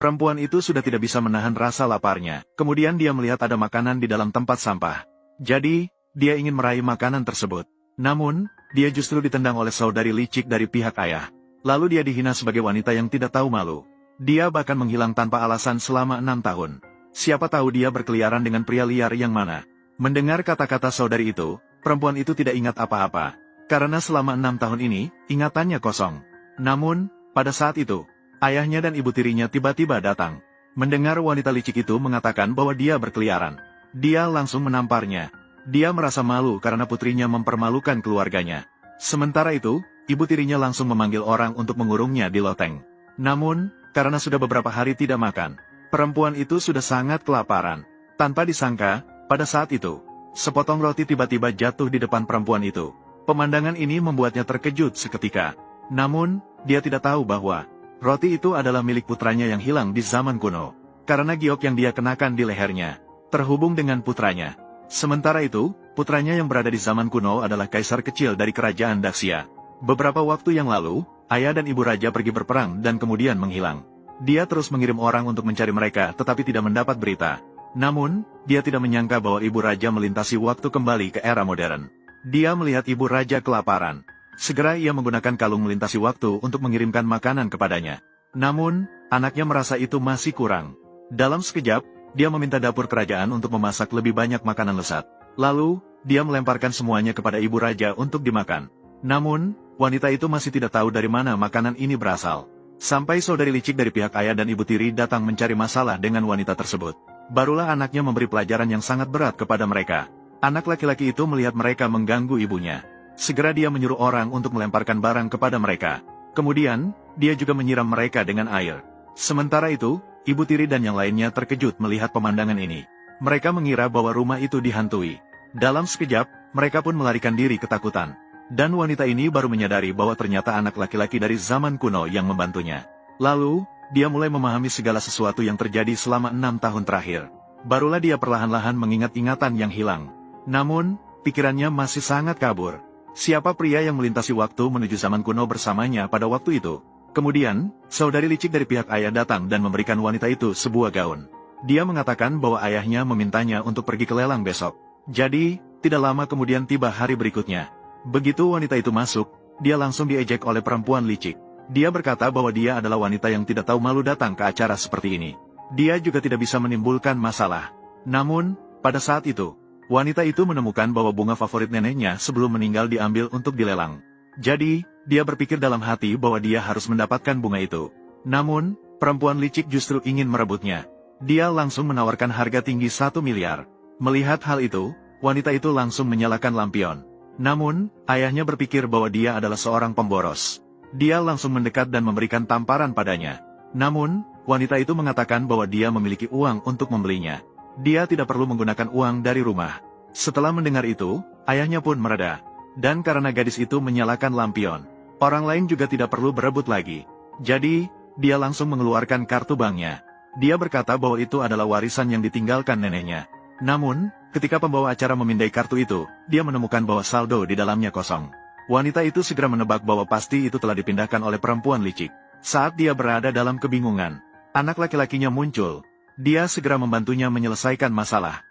Perempuan itu sudah tidak bisa menahan rasa laparnya. Kemudian dia melihat ada makanan di dalam tempat sampah. Jadi, dia ingin meraih makanan tersebut. Namun, dia justru ditendang oleh saudari licik dari pihak ayah. Lalu dia dihina sebagai wanita yang tidak tahu malu. Dia bahkan menghilang tanpa alasan selama 6 tahun. Siapa tahu dia berkeliaran dengan pria liar yang mana. Mendengar kata-kata saudari itu, perempuan itu tidak ingat apa-apa. Karena selama 6 tahun ini, ingatannya kosong. Namun, pada saat itu, ayahnya dan ibu tirinya tiba-tiba datang. Mendengar wanita licik itu mengatakan bahwa dia berkeliaran. Dia langsung menamparnya. Dia merasa malu karena putrinya mempermalukan keluarganya. Sementara itu, ibu tirinya langsung memanggil orang untuk mengurungnya di loteng. Namun, karena sudah beberapa hari tidak makan, perempuan itu sudah sangat kelaparan. Tanpa disangka, pada saat itu, sepotong roti tiba-tiba jatuh di depan perempuan itu. Pemandangan ini membuatnya terkejut seketika. Namun, dia tidak tahu bahwa roti itu adalah milik putranya yang hilang di zaman kuno. Karena giok yang dia kenakan di lehernya terhubung dengan putranya. Sementara itu, putranya yang berada di zaman kuno adalah kaisar kecil dari kerajaan Daxia. Beberapa waktu yang lalu, ayah dan ibu raja pergi berperang dan kemudian menghilang. Dia terus mengirim orang untuk mencari mereka tetapi tidak mendapat berita. Namun, dia tidak menyangka bahwa ibu raja melintasi waktu kembali ke era modern. Dia melihat ibu raja kelaparan. Segera ia menggunakan kalung melintasi waktu untuk mengirimkan makanan kepadanya. Namun, anaknya merasa itu masih kurang. Dalam sekejap, dia meminta dapur kerajaan untuk memasak lebih banyak makanan lezat. Lalu, dia melemparkan semuanya kepada ibu raja untuk dimakan. Namun, wanita itu masih tidak tahu dari mana makanan ini berasal. Sampai saudari licik dari pihak ayah dan ibu tiri datang mencari masalah dengan wanita tersebut. Barulah anaknya memberi pelajaran yang sangat berat kepada mereka. Anak laki-laki itu melihat mereka mengganggu ibunya. Segera dia menyuruh orang untuk melemparkan barang kepada mereka. Kemudian, dia juga menyiram mereka dengan air. Sementara itu, ibu tiri dan yang lainnya terkejut melihat pemandangan ini. Mereka mengira bahwa rumah itu dihantui. Dalam sekejap, mereka pun melarikan diri ketakutan. Dan wanita ini baru menyadari bahwa ternyata anak laki-laki dari zaman kuno yang membantunya. Lalu, dia mulai memahami segala sesuatu yang terjadi selama 6 tahun terakhir. Barulah dia perlahan-lahan mengingat ingatan yang hilang. Namun, pikirannya masih sangat kabur. Siapa pria yang melintasi waktu menuju zaman kuno bersamanya pada waktu itu? Kemudian, saudari licik dari pihak ayah datang dan memberikan wanita itu sebuah gaun. Dia mengatakan bahwa ayahnya memintanya untuk pergi ke lelang besok. Jadi, tidak lama kemudian tiba hari berikutnya. Begitu wanita itu masuk, dia langsung diejek oleh perempuan licik. Dia berkata bahwa dia adalah wanita yang tidak tahu malu datang ke acara seperti ini. Dia juga tidak bisa menimbulkan masalah. Namun, pada saat itu, wanita itu menemukan bahwa bunga favorit neneknya sebelum meninggal diambil untuk dilelang. Jadi, dia berpikir dalam hati bahwa dia harus mendapatkan bunga itu. Namun, perempuan licik justru ingin merebutnya. Dia langsung menawarkan harga tinggi 1 miliar. Melihat hal itu, wanita itu langsung menyalakan lampion. Namun, ayahnya berpikir bahwa dia adalah seorang pemboros. Dia langsung mendekat dan memberikan tamparan padanya. Namun, wanita itu mengatakan bahwa dia memiliki uang untuk membelinya. Dia tidak perlu menggunakan uang dari rumah. Setelah mendengar itu, ayahnya pun mereda. Dan karena gadis itu menyalakan lampion, orang lain juga tidak perlu berebut lagi. Jadi, dia langsung mengeluarkan kartu banknya. Dia berkata bahwa itu adalah warisan yang ditinggalkan neneknya. Namun, ketika pembawa acara memindai kartu itu, dia menemukan bahwa saldo di dalamnya kosong. Wanita itu segera menebak bahwa pasti itu telah dipindahkan oleh perempuan licik. Saat dia berada dalam kebingungan, anak laki-lakinya muncul. Dia segera membantunya menyelesaikan masalah.